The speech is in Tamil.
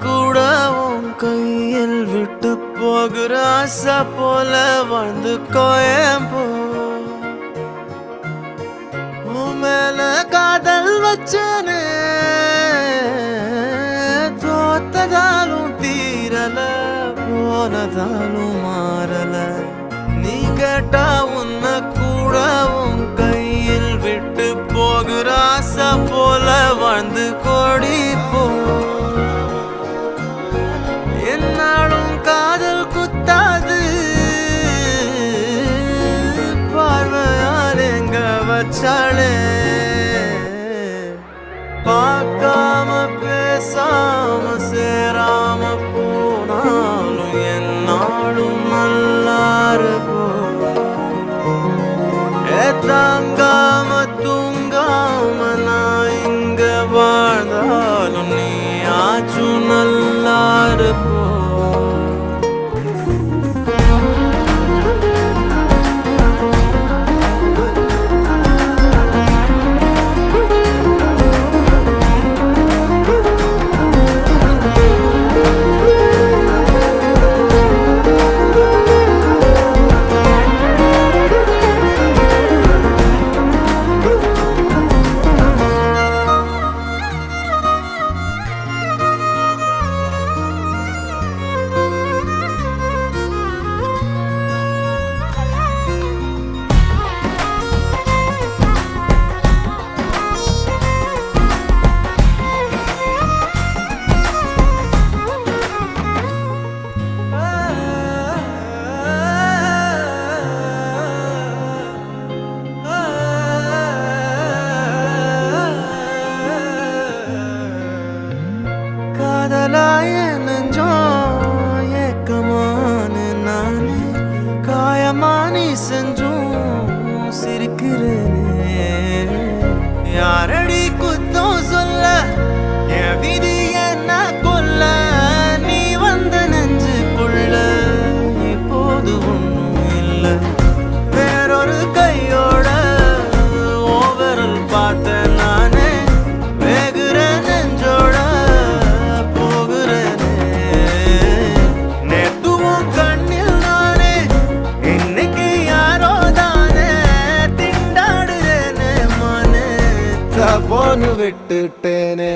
கூட உன் கையில் விட்டு போகிற ஆசை போல வாழ்ந்து கோயம்போ உன் மேல காதல் வச்சனே தோத்ததாலும் தீரல போனதாலும் மாறல நீ கேட்டா உன்னை கூட உன் கையில் விட்டு போகிற ஆசை போல வாழ்ந்து கோடி போ என்னாலும் காதல் குத்தாது பார்வையால் எங்க வச்சாளே பார்க்காம பேசாம சேராம போனாலும் என்னாலும் நல்லாரு தாங்காம தூங்காம நான் இங்க வாழ்ந்தாலும் நீ ஆச்சும் நல்லாரு போ காதலாய நெஞ்சோம் ஏக்கமான நானே காயமானி செஞ்சும் சிரிக்கிறேனே யாரடி குத்தம் சொல்ல என் விதி என்ன கொல்ல நீ வந்த நெஞ்சுக்குள்ள இப்போது ஒன்றும் இல்லை வேறொரு கையோட ஓவரல் பார்த்த நானே வேகுற நெஞ்சோட போன்னு விட்டுட்டேனே